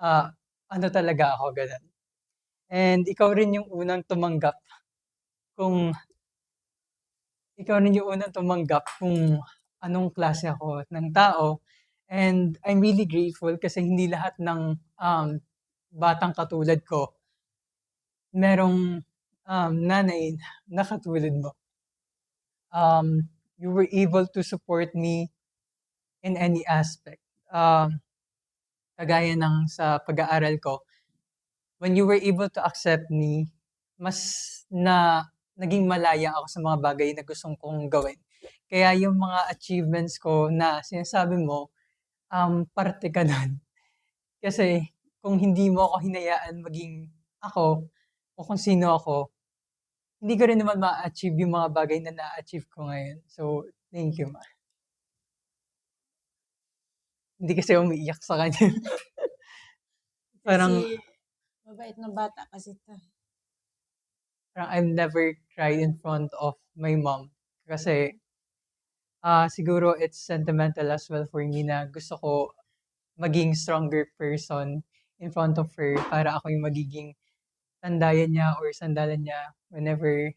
ah, ano talaga ako, gano'n. And kung ikaw rin yung unang tumanggap kung anong klase ako ng tao. And I'm really grateful kasi hindi lahat ng batang katulad ko merong nanay na katulad mo. You were able to support me in any aspect. Kagaya ng sa pag-aaral ko, when you were able to accept me, mas naging malaya ako sa mga bagay na gustong kong gawin. Kaya yung mga achievements ko na sinasabi mo, parte ka dun. Kasi kung hindi mo ako hinayaan maging ako o kung sino ako, hindi ko rin naman ma-achieve yung mga bagay na na-achieve ko ngayon. So, thank you, ma. Hindi kasi ako umiiyak sa kanya. Parang, Kasi mabait na bata kasi ito. parang I've never cried in front of my mom. Kasi siguro it's sentimental as well for me na gusto ko maging stronger person in front of her para ako yung magiging tandayan niya or sandalan niya whenever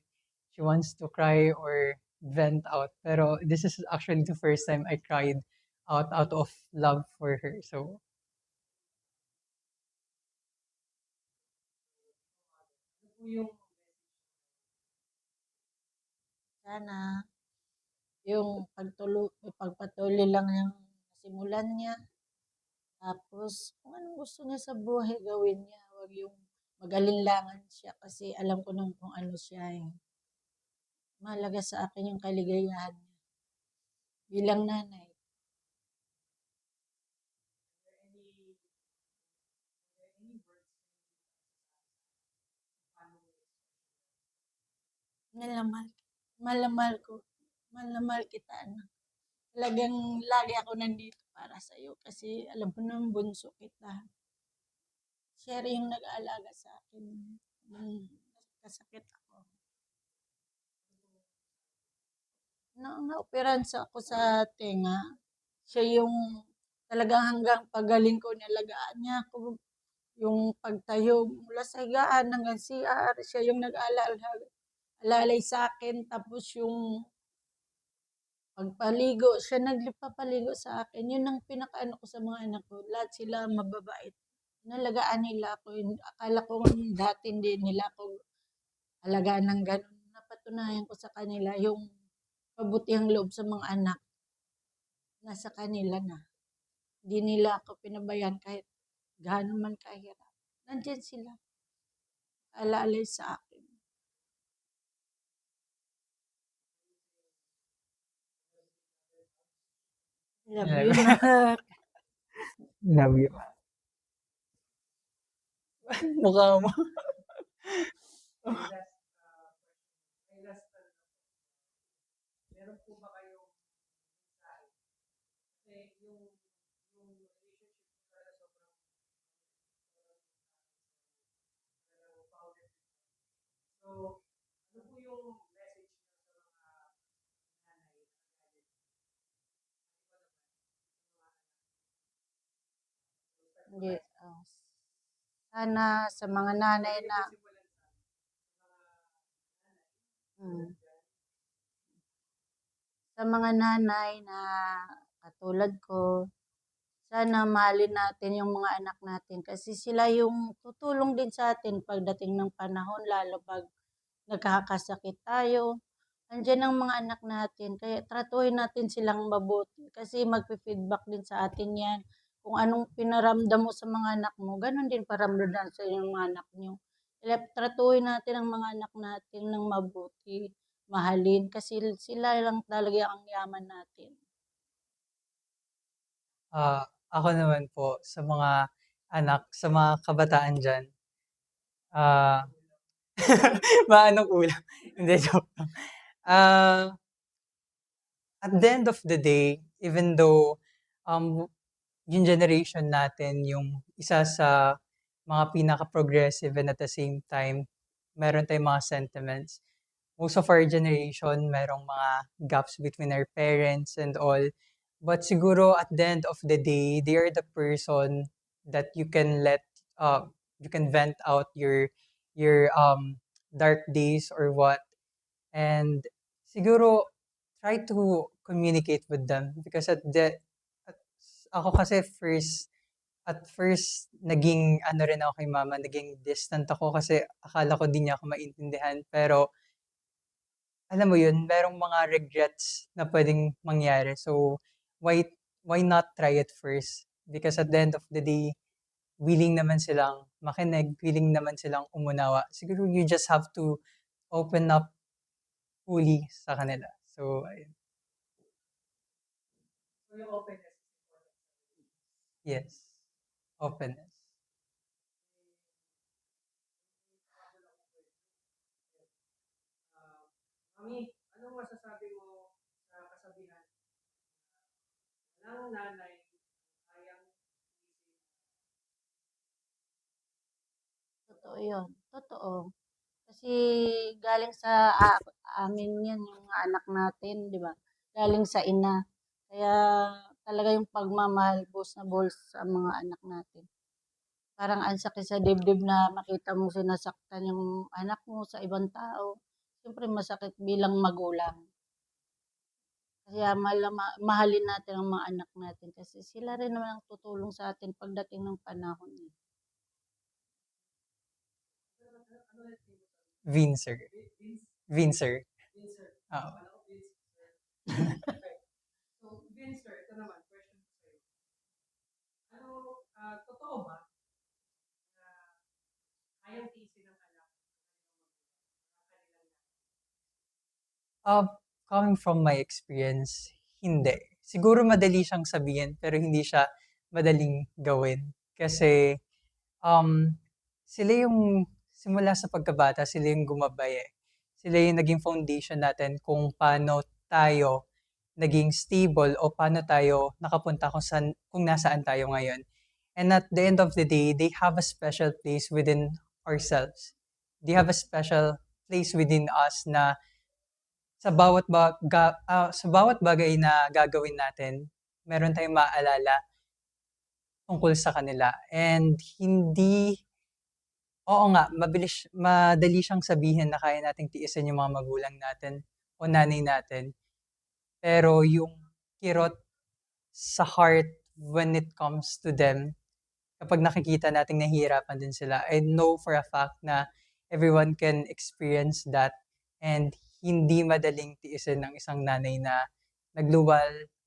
she wants to cry or vent out. Pero this is actually the first time I cried out of love for her. So, Yung sana yung pagpatuloy lang yung simulan niya. Tapos, kung anong gusto niya sa buhay, gawin niya. Huwag yung mag-alinlangan siya kasi alam ko nang kung ano siya eh. Mahalaga sa akin yung kaligayahan niya bilang nanay. Malamal, malamal ko, malamal kita anak. Talagang lagi ako nandito para sa iyo kasi alam ko nang bunso kita. Siya rin yung nag-aalaga sa akin nung kasakit ako. Naoperahan ako sa tenga. Siya yung talagang hanggang pagaling ko, nialagaan niya ako. Yung pagtayo mula sa higaan hanggang CR, siya yung alalay sa akin. Tapos yung pagpaligo, siya nagpapaligo sa akin. Yun ang pinakaano ko sa mga anak ko. Lahat sila mababait. Nalagaan nila ako. Akala ko dati hindi nila ako alagaan ng ganun. Napatunayan ko sa kanila yung kabutihang loob sa mga anak. Nasa kanila na. Hindi nila ako pinabayaan kahit gaano man kahirap. Nandyan sila. Alalay sa akin. Love you na. love you. Mukha mo. Hindi, sana sa mga nanay na sa mga nanay na katulad ko, sana mahalin natin yung mga anak natin kasi sila yung tutulong din sa atin pagdating ng panahon, lalo pag nagkakasakit tayo. Andiyan ang mga anak natin, kaya tratuhin natin silang mabuti kasi magpi-feedback din sa atin yan. Kung anong pinaramdam mo sa mga anak mo, ganun din paramdam sa inyong mga anak nyo. Kaya tratuhin natin ang mga anak natin ng mabuti, mahalin, kasi sila lang talaga ang yaman natin. Ako naman po sa mga anak, sa mga kabataan dyan, maanong ulam. Hindi, joke lang. At the end of the day, even though yung generation natin, yung isa sa mga pinaka-progressive and at the same time, meron tayong mga sentiments. Most of our generation, merong mga gaps between our parents and all. But siguro at the end of the day, they are the person that you can you can vent out your dark days or what. And siguro try to communicate with them because at, ako kasi at first naging ano rin ako kay mama, naging distant ako kasi akala ko di niya ako maintindihan. Pero alam mo yun, merong mga regrets na pwedeng mangyari. So why why not try it first? Because at the end of the day, willing naman silang makinig, willing naman silang umunawa. Siguro you just have to open up fully sa kanila. So, ayun. Yes. Openness. Totoo yun, totoo. Kasi galing sa amin yan, yung mga anak natin, di ba? Galing sa ina. Kaya talaga yung pagmamahal, buhos na buhos sa mga anak natin. Parang ang sakit sa dibdib na makita mo sinasaktan yung anak mo sa ibang tao. Siyempre masakit bilang magulang. Kaya mahalin natin ang mga anak natin kasi sila rin naman ang tutulong sa atin pagdating ng panahon. Vincer. Vincer. Oo. Uh, Coming from my experience, hindi. Siguro madali siyang sabihin, pero hindi siya madaling gawin. Kasi, um, sila yung, simula sa pagkabata, sila yung gumabay eh. Sila yung naging foundation natin kung paano tayo naging stable o paano tayo nakapunta kung nasaan tayo ngayon. And at the end of the day, they have a special place within ourselves. They have a special place within us na sa bawat bagay na gagawin natin, meron tayong maaalala tungkol sa kanila. And oo nga, madali siyang sabihin na kaya nating tiisin yung mga magulang natin o nanay natin. Pero yung kirot sa heart when it comes to them, kapag nakikita nating nahihirapan din sila, I know for a fact na everyone can experience that and hindi madaling tiisin ng isang nanay na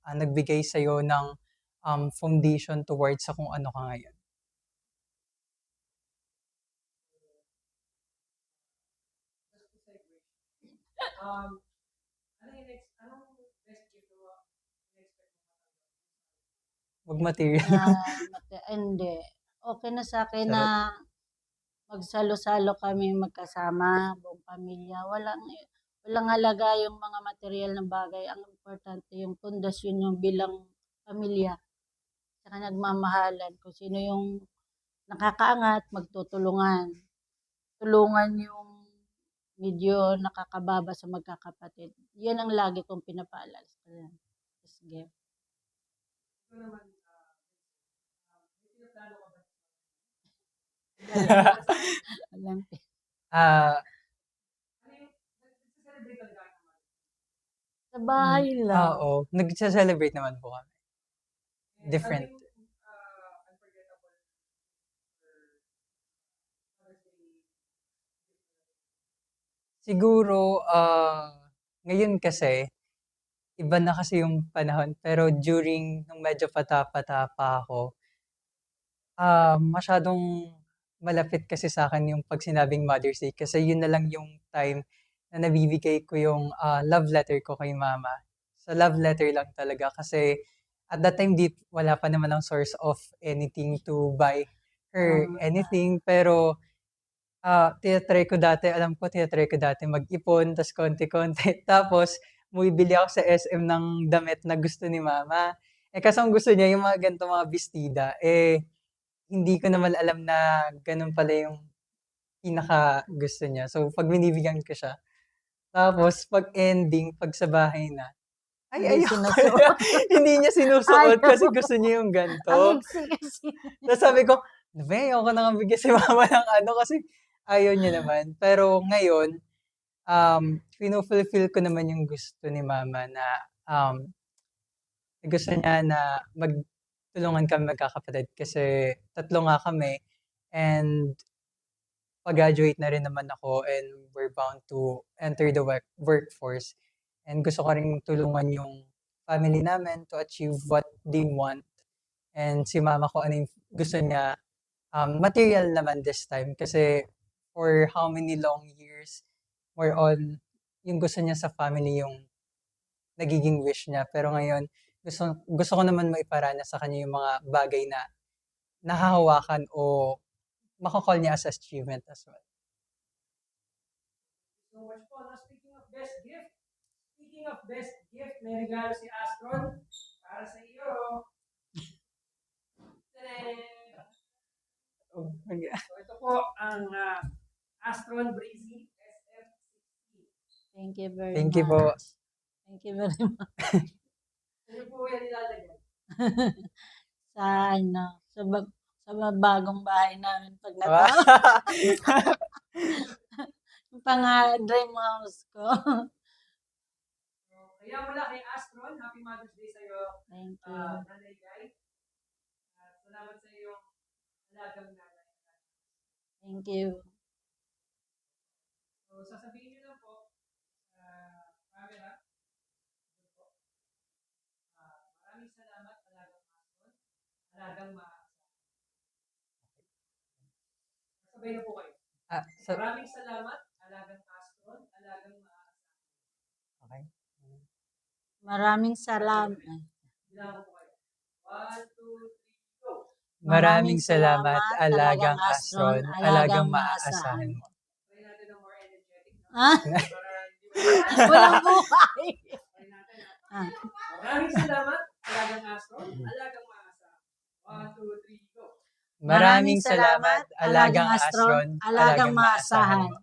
nagbigay sa'yo ng foundation towards sa kung ano ka ngayon. Wag material. Hindi. Okay na sa akin Sarap. na magsalo-salo kami magkasama, buong pamilya. Walang halaga yung mga material na bagay. Ang importante yung pundasyon yung bilang pamilya. Saka nagmamahalan. Kung sino yung nakakaangat, magtutulungan. Tulungan yung medyo nakakababa sa magkakapatid. Yan ang lagi kong pinapaalala sa kanila. Sige. Walang Ah, sa bahay lang. oo. Nagse-celebrate naman po kami. Different. Siguro, ngayon kasi, iba na kasi yung panahon. Pero during nung medyo pata-pata pa ako, masyadong malapit kasi sa akin yung 'pag sinabing Mother's Day kasi yun na lang yung time na nabibigay ko yung, love letter ko kay mama. Sa love letter lang talaga kasi at that time wala pa naman ang source of anything to buy her anything. Pero, tina-try ko dati mag-ipon ta's konti-konti tapos bumibili ako sa SM ng damit na gusto ni mama. Eh, kaso ang gusto niya yung mga ganitong mga bestida, eh hindi ko naman alam na gano'n pala yung pinakagusto niya. So, 'pag binibigyan ko siya, tapos 'pag ending, 'pag sa bahay na, Ay, Hindi ayoko sinusuot. na. Hindi niya sinusuot kasi Ayaw. gusto niya yung Ang ganito. iksi kasi. Tapos sabi ko, "Be, ayoko na nga bigyan si mama ng ano kasi ayaw niya naman." Pero ngayon, fino-fulfill ko naman yung gusto ni mama na gusto niya na magtulungan kami magkakapatid kasi 3 nga kami and pa-graduate na rin naman ako and we're bound to enter the workforce. And gusto ko ring tulungan yung family namin to achieve what they want. And si mama ko ano yung gusto niya, material naman this time kasi for how many long years, more on yung gusto niya sa family yung nagiging wish niya. Pero ngayon, gusto gusto ko naman maiparana sa kanya yung mga bagay na nahahawakan o mako-call niya as achievement as well. So much po. Now, speaking of best gift, may regalo si Astron para sa iyo. Tadaan! Oh, So ito po ang Astron Breezy SF60. Thank you very Thank you much. po. Thank you very much. Ano po yan ilalagay? Sa ano, sa bagong bahay namin pag Wow. natapos. Yung dream house ko. So, kaya mula kay Astron, Happy Mother's Day sa iyo, Thank you. Nanay Guy. Salamat sa iyong alagang nanay. Thank you. So, sasabihin niyo lang po sa camera. Ito po. Maraming salamat, alagang Astron. Alagang Sabay na po kayo. Maraming salamat, alagang Astron. Alagang Okay. Maraming salamat. Bilang ko po kayo. 1, 2, 3, go! Maraming salamat, alagang Astron, alagang maaasahan mo. Try natin ng more energetic. Ah, Para hindi walang buhay. Try natin. Ah, Maraming salamat, alagang Astron. Alagang maaasahan. 1, 2, 3, go! Maraming salamat, alagang Astron, alagang maaasahan mo.